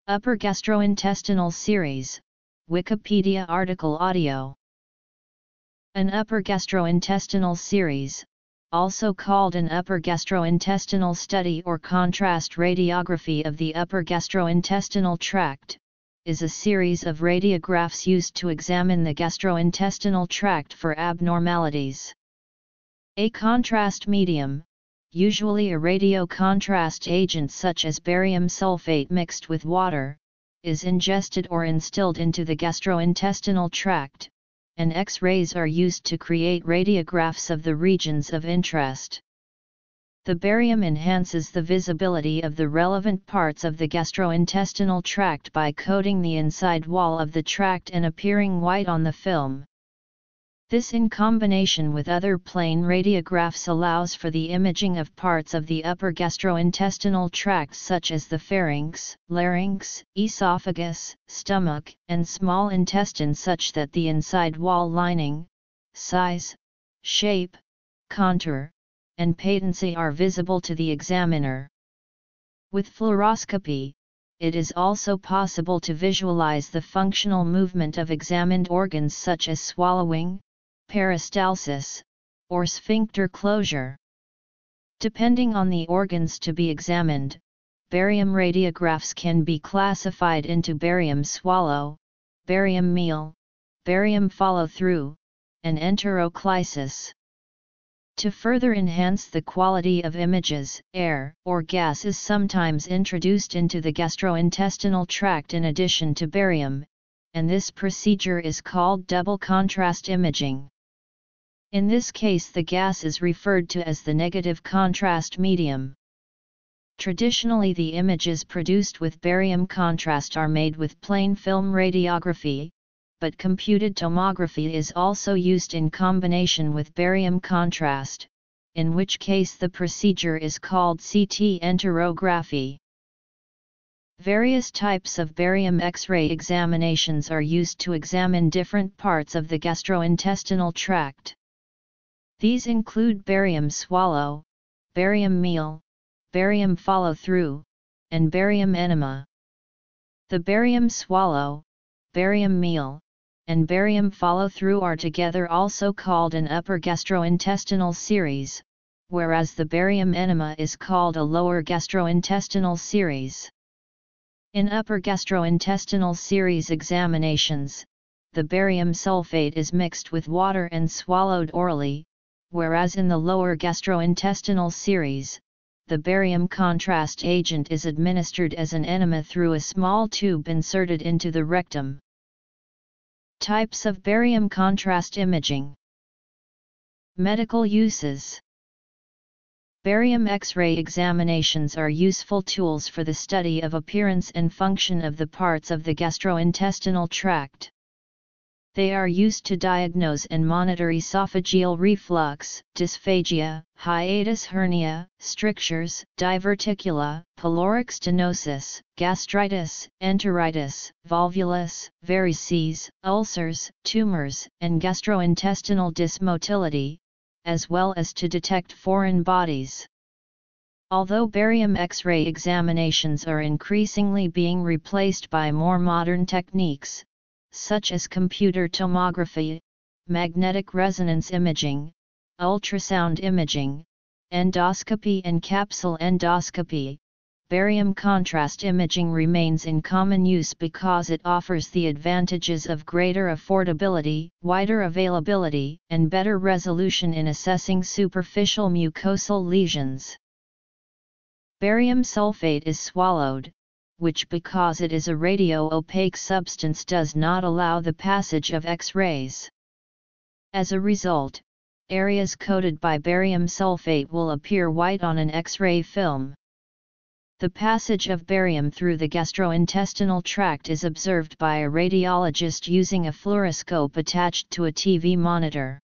Upper gastrointestinal series, Wikipedia article audio. An upper gastrointestinal series, also called an upper gastrointestinal study or contrast radiography of the upper gastrointestinal tract, is a series of radiographs used to examine the gastrointestinal tract for abnormalities. A contrast medium, usually a radiocontrast agent such as barium sulfate mixed with water, is ingested or instilled into the gastrointestinal tract, and X-rays are used to create radiographs of the regions of interest. The barium enhances the visibility of the relevant parts of the gastrointestinal tract by coating the inside wall of the tract and appearing white on the film. This in combination with other plain radiographs allows for the imaging of parts of the upper gastrointestinal tract such as the pharynx, larynx, esophagus, stomach, and small intestine such that the inside wall lining, size, shape, contour, and patency are visible to the examiner. With fluoroscopy, it is also possible to visualize the functional movement of examined organs such as swallowing, peristalsis, or sphincter closure. Depending on the organs to be examined, barium radiographs can be classified into barium swallow, barium meal, barium follow-through, and enteroclysis. To further enhance the quality of images, air or gas is sometimes introduced into the gastrointestinal tract in addition to barium, and this procedure is called double contrast imaging. In this case, the gas is referred to as the negative contrast medium. Traditionally, the images produced with barium contrast are made with plain film radiography, but computed tomography is also used in combination with barium contrast, in which case the procedure is called CT enterography. Various types of barium X-ray examinations are used to examine different parts of the gastrointestinal tract. These include barium swallow, barium meal, barium follow-through, and barium enema. The barium swallow, barium meal, and barium follow-through are together also called an upper gastrointestinal series, whereas the barium enema is called a lower gastrointestinal series. In upper gastrointestinal series examinations, the barium sulfate is mixed with water and swallowed orally, whereas in the lower gastrointestinal series, the barium contrast agent is administered as an enema through a small tube inserted into the rectum. Types of barium contrast imaging. Medical uses. Barium X-ray examinations are useful tools for the study of appearance and function of the parts of the gastrointestinal tract. They are used to diagnose and monitor esophageal reflux, dysphagia, hiatus hernia, strictures, diverticula, pyloric stenosis, gastritis, enteritis, volvulus, varices, ulcers, tumors, and gastrointestinal dysmotility, as well as to detect foreign bodies. Although barium X-ray examinations are increasingly being replaced by more modern techniques, such as computer tomography, magnetic resonance imaging, ultrasound imaging, endoscopy and capsule endoscopy, barium contrast imaging remains in common use because it offers the advantages of greater affordability, wider availability, and better resolution in assessing superficial mucosal lesions. Barium sulfate is swallowed, which because it is a radio-opaque substance does not allow the passage of X-rays. As a result, areas coated by barium sulfate will appear white on an X-ray film. The passage of barium through the gastrointestinal tract is observed by a radiologist using a fluoroscope attached to a TV monitor.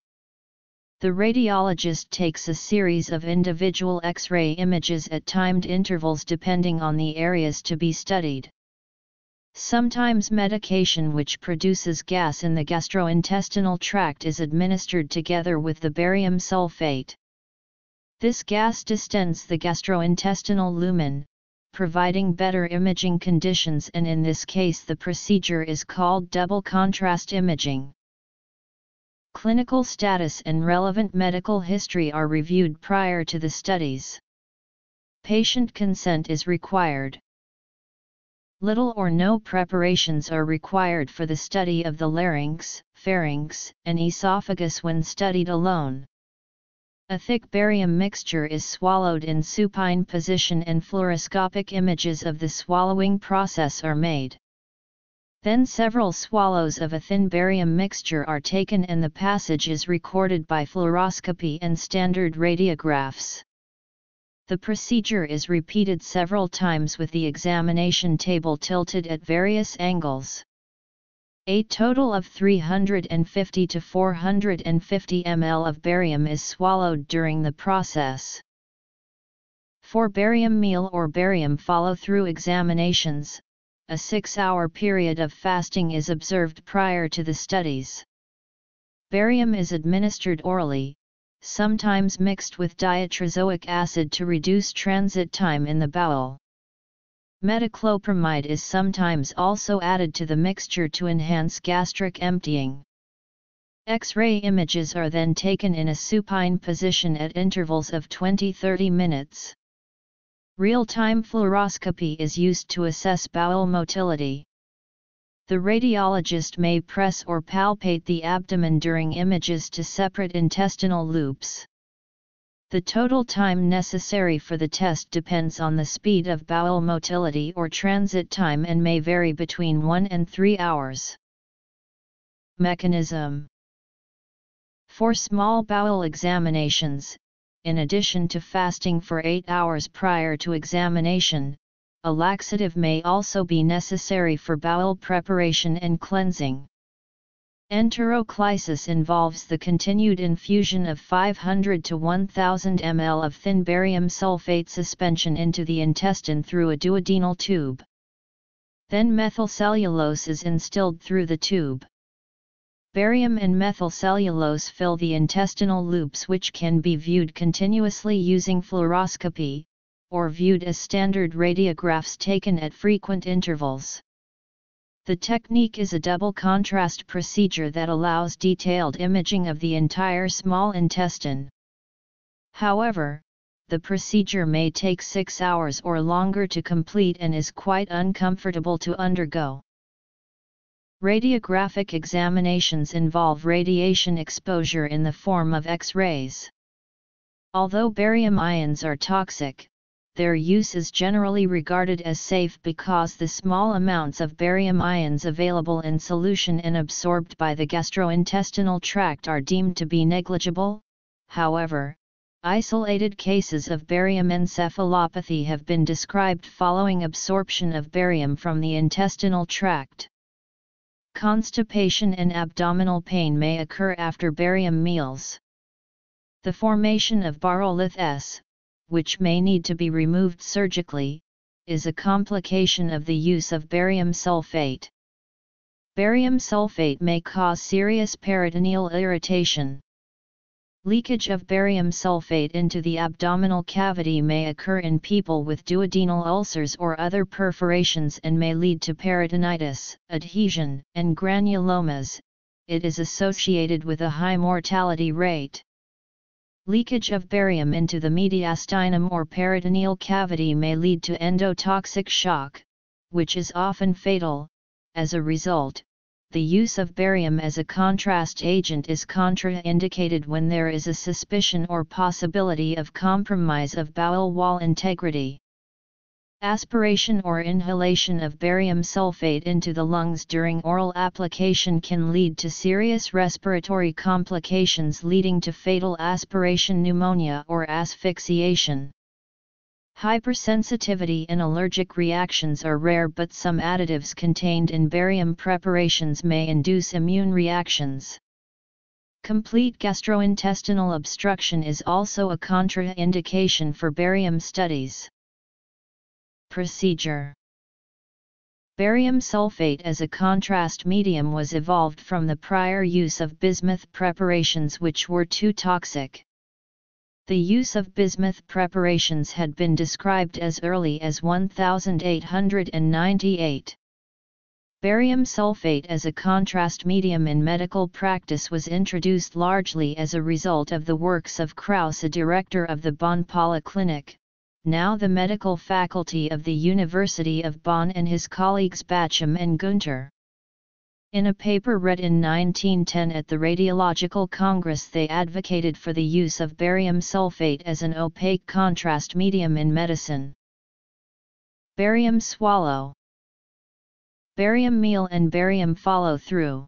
The radiologist takes a series of individual X-ray images at timed intervals depending on the areas to be studied. Sometimes medication which produces gas in the gastrointestinal tract is administered together with the barium sulfate. This gas distends the gastrointestinal lumen, providing better imaging conditions, and in this case the procedure is called double contrast imaging. Clinical status and relevant medical history are reviewed prior to the studies. Patient consent is required. Little or no preparations are required for the study of the larynx, pharynx, and esophagus when studied alone. A thick barium mixture is swallowed in supine position and fluoroscopic images of the swallowing process are made. Then several swallows of a thin barium mixture are taken and the passage is recorded by fluoroscopy and standard radiographs. The procedure is repeated several times with the examination table tilted at various angles. A total of 350 to 450 ml of barium is swallowed during the process. For barium meal or barium follow-through examinations, a 6-hour period of fasting is observed prior to the studies. Barium is administered orally, sometimes mixed with diatrizoic acid to reduce transit time in the bowel. Metoclopramide is sometimes also added to the mixture to enhance gastric emptying. X-ray images are then taken in a supine position at intervals of 20-30 minutes. Real-time fluoroscopy is used to assess bowel motility. The radiologist may press or palpate the abdomen during images to separate intestinal loops. The total time necessary for the test depends on the speed of bowel motility or transit time and may vary between 1 and 3 hours. Mechanism. For small bowel examinations, in addition to fasting for 8 hours prior to examination, a laxative may also be necessary for bowel preparation and cleansing. Enteroclysis involves the continued infusion of 500 to 1000 ml of thin barium sulfate suspension into the intestine through a duodenal tube. Then methylcellulose is instilled through the tube. Barium and methylcellulose fill the intestinal loops, which can be viewed continuously using fluoroscopy, or viewed as standard radiographs taken at frequent intervals. The technique is a double contrast procedure that allows detailed imaging of the entire small intestine. However, the procedure may take 6 hours or longer to complete and is quite uncomfortable to undergo. Radiographic examinations involve radiation exposure in the form of X-rays. Although barium ions are toxic, their use is generally regarded as safe because the small amounts of barium ions available in solution and absorbed by the gastrointestinal tract are deemed to be negligible. However, isolated cases of barium encephalopathy have been described following absorption of barium from the intestinal tract. Constipation and abdominal pain may occur after barium meals. The formation of barolith S, which may need to be removed surgically, is a complication of the use of barium sulfate. Barium sulfate may cause serious peritoneal irritation. Leakage of barium sulfate into the abdominal cavity may occur in people with duodenal ulcers or other perforations and may lead to peritonitis, adhesion, and granulomas. It is associated with a high mortality rate. Leakage of barium into the mediastinum or peritoneal cavity may lead to endotoxic shock, which is often fatal. As a result, the use of barium as a contrast agent is contraindicated when there is a suspicion or possibility of compromise of bowel wall integrity. Aspiration or inhalation of barium sulfate into the lungs during oral application can lead to serious respiratory complications leading to fatal aspiration pneumonia or asphyxiation. Hypersensitivity and allergic reactions are rare, but some additives contained in barium preparations may induce immune reactions. Complete gastrointestinal obstruction is also a contraindication for barium studies. Procedure. Barium sulfate as a contrast medium was evolved from the prior use of bismuth preparations, which were too toxic. The use of bismuth preparations had been described as early as 1898. Barium sulfate as a contrast medium in medical practice was introduced largely as a result of the works of Krause, a director of the Bonn Polyclinic, now the medical faculty of the University of Bonn, and his colleagues Bachem and Günther. In a paper read in 1910 at the Radiological Congress, they advocated for the use of barium sulfate as an opaque contrast medium in medicine. Barium swallow, barium meal and barium follow-through.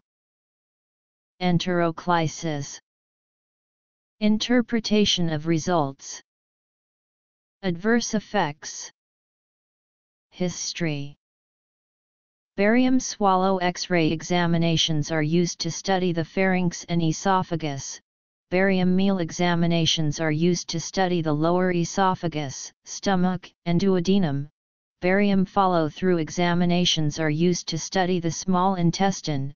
Enteroclysis. Interpretation of results. Adverse effects. History. Barium swallow X-ray examinations are used to study the pharynx and esophagus. Barium meal examinations are used to study the lower esophagus, stomach, and duodenum. Barium follow-through examinations are used to study the small intestine.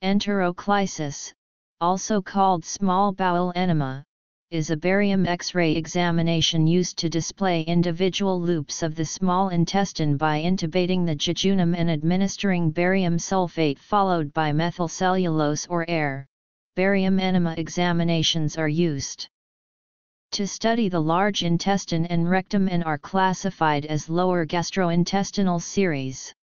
Enteroclysis, also called small bowel enema, is a barium X-ray examination used to display individual loops of the small intestine by intubating the jejunum and administering barium sulfate followed by methylcellulose or air. Barium enema examinations are used to study the large intestine and rectum and are classified as lower gastrointestinal series.